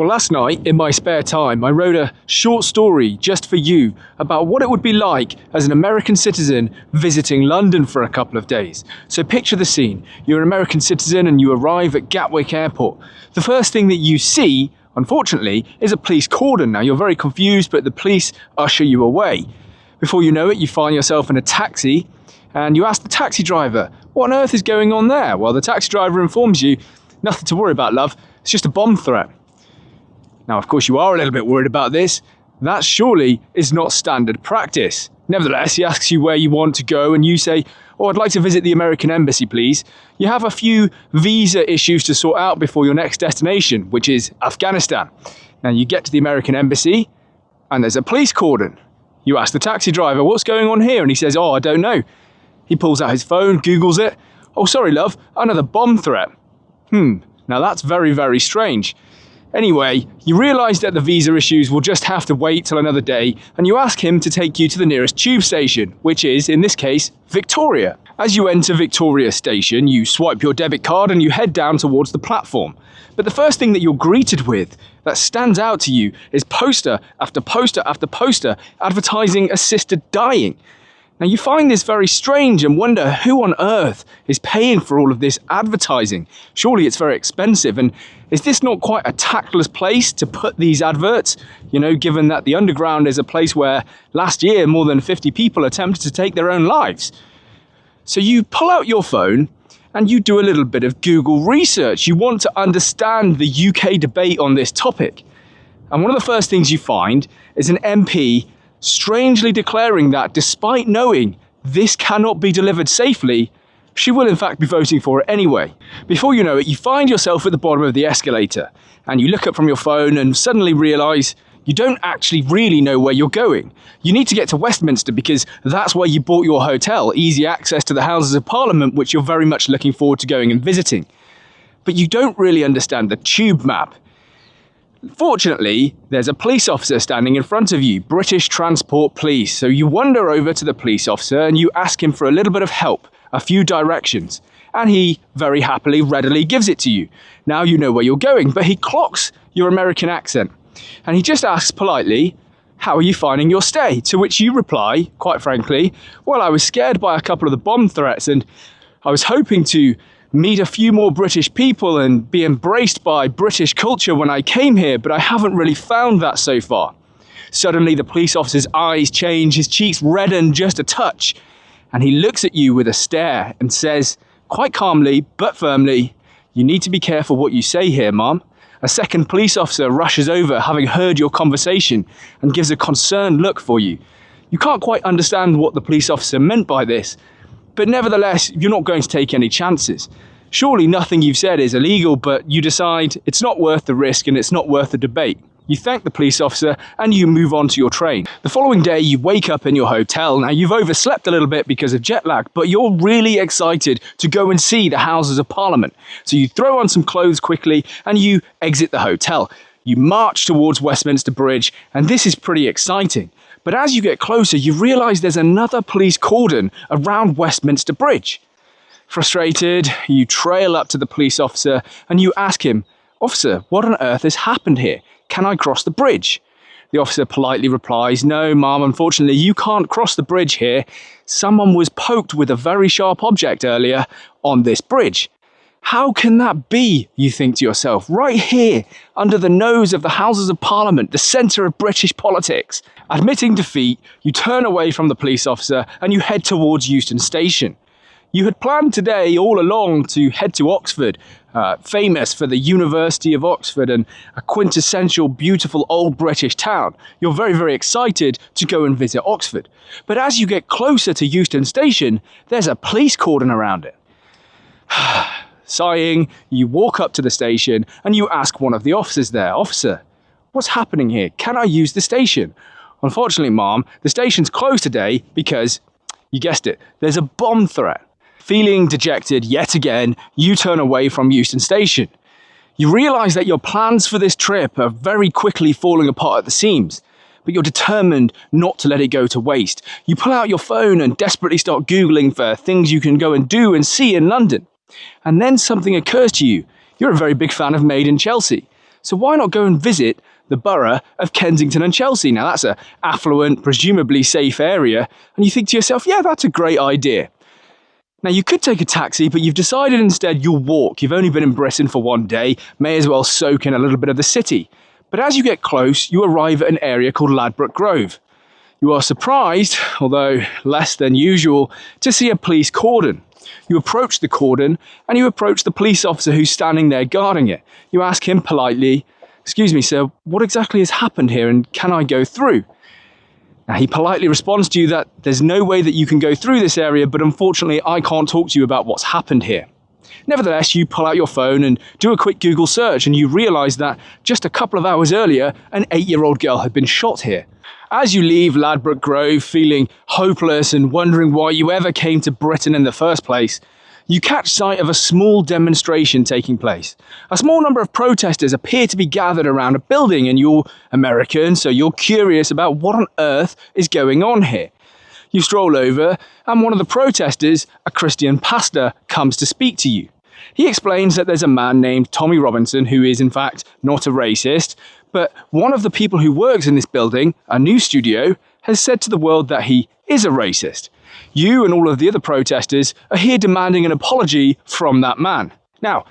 Well, last night, in my spare time, I wrote a short story just for you about what it would be like as an American citizen visiting London for a couple of days. So picture the scene. You're an American citizen and you arrive at Gatwick Airport. The first thing that you see, unfortunately, is a police cordon. Now, you're very confused, but the police usher you away. Before you know it, you find yourself in a taxi and you ask the taxi driver, what on earth is going on there? Well, the taxi driver informs you, nothing to worry about, love. It's just a bomb threat. Now, of course, you are a little bit worried about this. That surely is not standard practice. Nevertheless, he asks you where you want to go and you say, oh, I'd like to visit the American embassy, please. You have a few visa issues to sort out before your next destination, which is Afghanistan. Now, you get to the American embassy and there's a police cordon. You ask the taxi driver, what's going on here? And he says, oh, I don't know. He pulls out his phone, Googles it. Oh, sorry, love, another bomb threat. Now that's very, very strange. Anyway, you realise that the visa issues will just have to wait till another day, and you ask him to take you to the nearest tube station, which is, in this case, Victoria. As you enter Victoria Station, you swipe your debit card and you head down towards the platform. But the first thing that you're greeted with that stands out to you is poster after poster after poster advertising assisted dying. Now, you find this very strange and wonder who on earth is paying for all of this advertising. Surely it's very expensive, and is this not quite a tactless place to put these adverts? You know, given that the underground is a place where last year more than 50 people attempted to take their own lives. So you pull out your phone and you do a little bit of Google research. You want to understand the UK debate on this topic. And one of the first things you find is an MP strangely declaring that despite knowing this cannot be delivered safely, she will in fact be voting for it anyway. Before you know it, you find yourself at the bottom of the escalator and you look up from your phone and suddenly realise you don't actually really know where you're going. You need to get to Westminster because that's where you bought your hotel, easy access to the Houses of Parliament, which you're very much looking forward to going and visiting. But you don't really understand the tube map. Fortunately, there's a police officer standing in front of you, British Transport Police. So you wander over to the police officer and you ask him for a little bit of help, a few directions. And he very happily, readily gives it to you. Now you know where you're going, but he clocks your American accent. And he just asks politely, how are you finding your stay? To which you reply, quite frankly, well, I was scared by a couple of the bomb threats and I was hoping to meet a few more British people and be embraced by British culture when I came here, but I haven't really found that so far. Suddenly the police officer's eyes change, his cheeks redden just a touch, and he looks at you with a stare and says, quite calmly but firmly, you need to be careful what you say here, ma'am. A second police officer rushes over, having heard your conversation, and gives a concerned look for you. You can't quite understand what the police officer meant by this, but nevertheless, you're not going to take any chances. Surely nothing you've said is illegal, but you decide it's not worth the risk and it's not worth the debate. You thank the police officer and you move on to your train. The following day, you wake up in your hotel. Now, you've overslept a little bit because of jet lag, but you're really excited to go and see the Houses of Parliament. So you throw on some clothes quickly and you exit the hotel. You march towards Westminster Bridge, and this is pretty exciting. But as you get closer, you realise there's another police cordon around Westminster Bridge. Frustrated, you trail up to the police officer and you ask him, officer, what on earth has happened here? Can I cross the bridge? The officer politely replies, no, ma'am, unfortunately, you can't cross the bridge here. Someone was poked with a very sharp object earlier on this bridge. How can that be, you think to yourself, right here, under the nose of the Houses of Parliament, the centre of British politics? Admitting defeat, you turn away from the police officer and you head towards Euston Station. You had planned today all along to head to Oxford, famous for the University of Oxford and a quintessential, beautiful old British town. You're very, very excited to go and visit Oxford. But as you get closer to Euston Station, there's a police cordon around it. Sighing, you walk up to the station and you ask one of the officers there, officer, what's happening here? Can I use the station? Unfortunately, ma'am, the station's closed today because, you guessed it, there's a bomb threat. Feeling dejected yet again, you turn away from Euston Station. You realise that your plans for this trip are very quickly falling apart at the seams, but you're determined not to let it go to waste. You pull out your phone and desperately start Googling for things you can go and do and see in London. And then something occurs to you. You're a very big fan of Made in Chelsea. So why not go and visit the borough of Kensington and Chelsea? Now that's an affluent, presumably safe area, and you think to yourself, yeah, that's a great idea. Now you could take a taxi, but you've decided instead you'll walk. You've only been in Britain for one day, may as well soak in a little bit of the city. But as you get close, you arrive at an area called Ladbroke Grove. You are surprised, although less than usual, to see a police cordon. You approach the cordon and you approach the police officer who's standing there guarding it. You ask him politely, "Excuse me, sir, what exactly has happened here and can I go through?" Now he politely responds to you that there's no way that you can go through this area, but unfortunately I can't talk to you about what's happened here. Nevertheless, you pull out your phone and do a quick Google search and you realise that just a couple of hours earlier, an 8-year-old girl had been shot here. As you leave Ladbroke Grove feeling hopeless and wondering why you ever came to Britain in the first place, you catch sight of a small demonstration taking place. A small number of protesters appear to be gathered around a building, and you're American, so you're curious about what on earth is going on here. You stroll over, and one of the protesters, a Christian pastor, comes to speak to you. He explains that there's a man named Tommy Robinson who is in fact not a racist, but one of the people who works in this building, a news studio, has said to the world that he is a racist. You and all of the other protesters are here demanding an apology from that man. Now,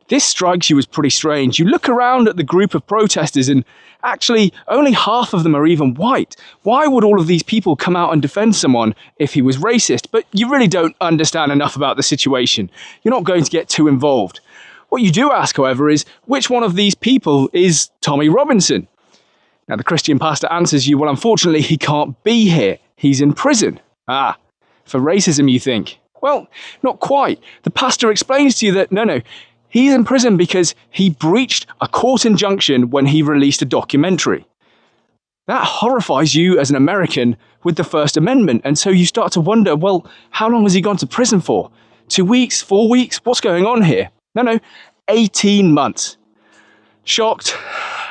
this strikes you as pretty strange. You look around at the group of protesters and actually only half of them are even white. Why would all of these people come out and defend someone if he was racist? But you really don't understand enough about the situation. You're not going to get too involved. What you do ask, however, is which one of these people is Tommy Robinson? Now, the Christian pastor answers you, well, unfortunately, he can't be here. He's in prison. Ah, for racism, you think? Well, not quite. The pastor explains to you that, no, he's in prison because he breached a court injunction when he released a documentary. That horrifies you as an American with the First Amendment, and so you start to wonder, well, how long has he gone to prison for? 2 weeks? 4 weeks? What's going on here? No, 18 months. Shocked,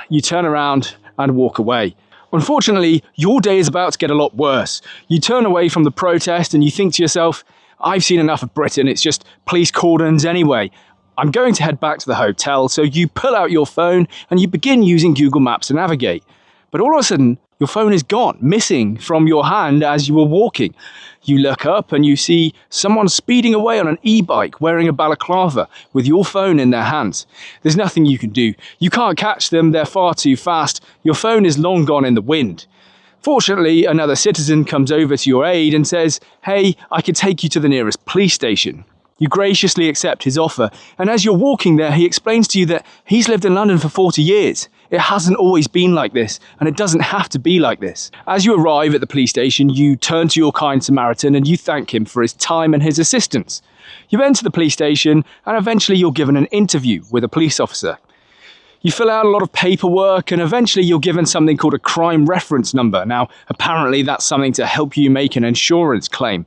you turn around and walk away. Unfortunately, your day is about to get a lot worse. You turn away from the protest and you think to yourself, I've seen enough of Britain, it's just police cordons anyway. I'm going to head back to the hotel, so you pull out your phone and you begin using Google Maps to navigate. But all of a sudden, your phone is gone, missing from your hand as you were walking. You look up and you see someone speeding away on an e-bike wearing a balaclava with your phone in their hands. There's nothing you can do. You can't catch them, they're far too fast. Your phone is long gone in the wind. Fortunately, another citizen comes over to your aid and says, "Hey, I can take you to the nearest police station." You graciously accept his offer, and as you're walking there, he explains to you that he's lived in London for 40 years. It hasn't always been like this, and it doesn't have to be like this. As you arrive at the police station, you turn to your kind Samaritan and you thank him for his time and his assistance. You enter the police station, and eventually you're given an interview with a police officer. You fill out a lot of paperwork, and eventually you're given something called a crime reference number. Now, apparently that's something to help you make an insurance claim.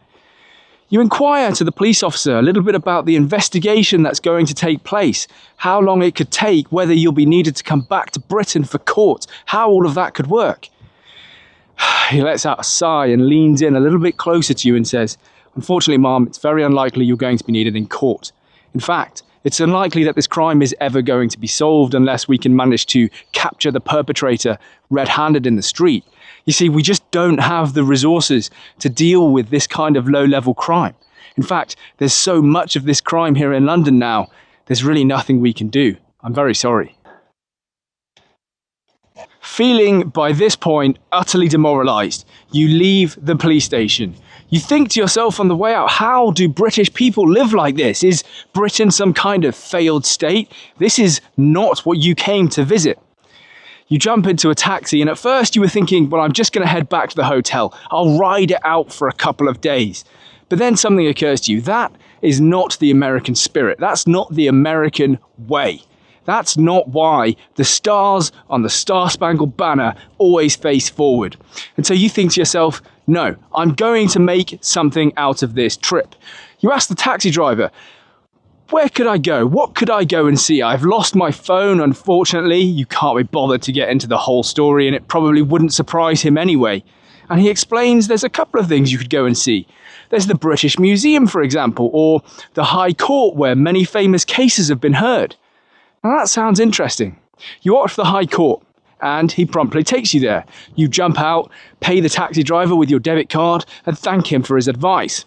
You inquire to the police officer a little bit about the investigation that's going to take place, how long it could take, whether you'll be needed to come back to Britain for court, how all of that could work. He lets out a sigh and leans in a little bit closer to you and says, "Unfortunately, ma'am, it's very unlikely you're going to be needed in court. In fact, it's unlikely that this crime is ever going to be solved unless we can manage to capture the perpetrator red-handed in the street. You see, we just don't have the resources to deal with this kind of low-level crime. In fact, there's so much of this crime here in London now, there's really nothing we can do. I'm very sorry." Feeling, by this point, utterly demoralised, you leave the police station. You think to yourself on the way out, how do British people live like this? Is Britain some kind of failed state? This is not what you came to visit. You jump into a taxi, and at first you were thinking, well, I'm just going to head back to the hotel. I'll ride it out for a couple of days. But then something occurs to you. That is not the American spirit. That's not the American way. That's not why the stars on the Star-Spangled Banner always face forward. And so you think to yourself, no, I'm going to make something out of this trip. You ask the taxi driver, where could I go? What could I go and see? I've lost my phone, unfortunately. You can't be bothered to get into the whole story, and it probably wouldn't surprise him anyway. And he explains there's a couple of things you could go and see. There's the British Museum, for example, or the High Court, where many famous cases have been heard. Now that sounds interesting. You opt for the High Court, and he promptly takes you there. You jump out, pay the taxi driver with your debit card, and thank him for his advice.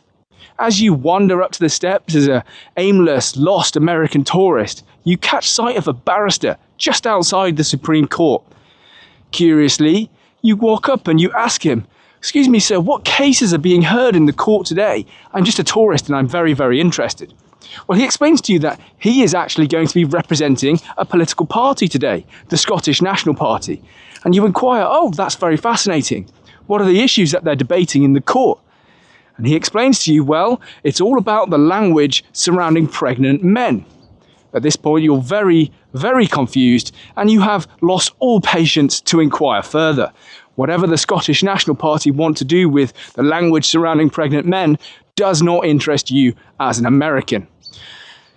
As you wander up to the steps as a aimless, lost American tourist, you catch sight of a barrister just outside the Supreme Court. Curiously, you walk up and you ask him, "Excuse me, sir, what cases are being heard in the court today? I'm just a tourist and I'm very, very interested." Well, he explains to you that he is actually going to be representing a political party today, the Scottish National Party. And you inquire, "Oh, that's very fascinating. What are the issues that they're debating in the court?" And he explains to you, well, it's all about the language surrounding pregnant men. At this point, you're very, very confused, and you have lost all patience to inquire further. Whatever the Scottish National Party want to do with the language surrounding pregnant men does not interest you as an American.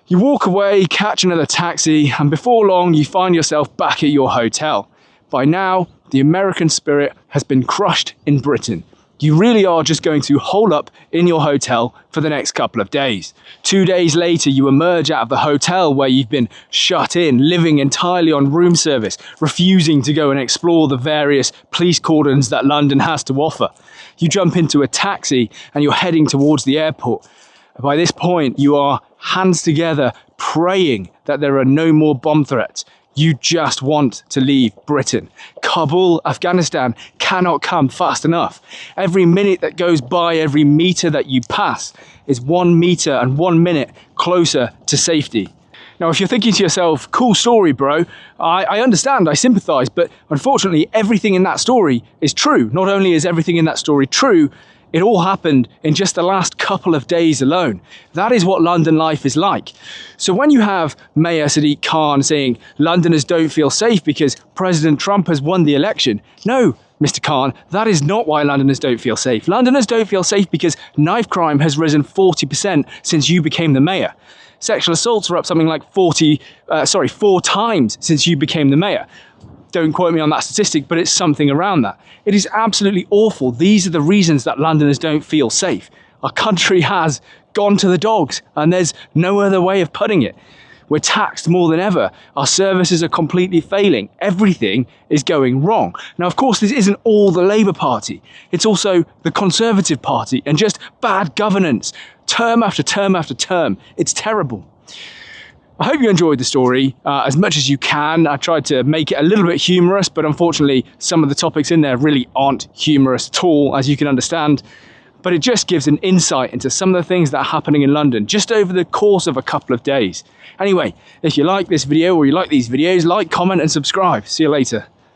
You walk away, catch another taxi, and before long, you find yourself back at your hotel. By now, the American spirit has been crushed in Britain. You really are just going to hole up in your hotel for the next couple of days. 2 days later, you emerge out of the hotel where you've been shut in, living entirely on room service, refusing to go and explore the various police cordons that London has to offer. You jump into a taxi and you're heading towards the airport. By this point, you are hands together, praying that there are no more bomb threats. You just want to leave Britain. Kabul, Afghanistan cannot come fast enough. Every minute that goes by, every meter that you pass is 1 meter and 1 minute closer to safety. Now, if you're thinking to yourself, cool story, bro, I understand, I sympathize, but unfortunately, everything in that story is true. Not only is everything in that story true, it all happened in just the last couple of days alone. That is what London life is like. So when you have Mayor Sadiq Khan saying Londoners don't feel safe because President Trump has won the election, no, Mr. Khan, that is not why Londoners don't feel safe. Londoners don't feel safe because knife crime has risen 40% since you became the mayor. Sexual assaults are up something like 4 times since you became the mayor. Don't quote me on that statistic, but it's something around that. It is absolutely awful. These are the reasons that Londoners don't feel safe. Our country has gone to the dogs, and there's no other way of putting it. We're taxed more than ever. Our services are completely failing. Everything is going wrong. Now, of course, this isn't all the Labour Party. It's also the Conservative Party and just bad governance, term after term after term. It's terrible. I hope you enjoyed the story as much as you can. I tried to make it a little bit humorous, but unfortunately, some of the topics in there really aren't humorous at all, as you can understand. But it just gives an insight into some of the things that are happening in London just over the course of a couple of days. Anyway, if you like this video or you like these videos, like, comment and subscribe. See you later.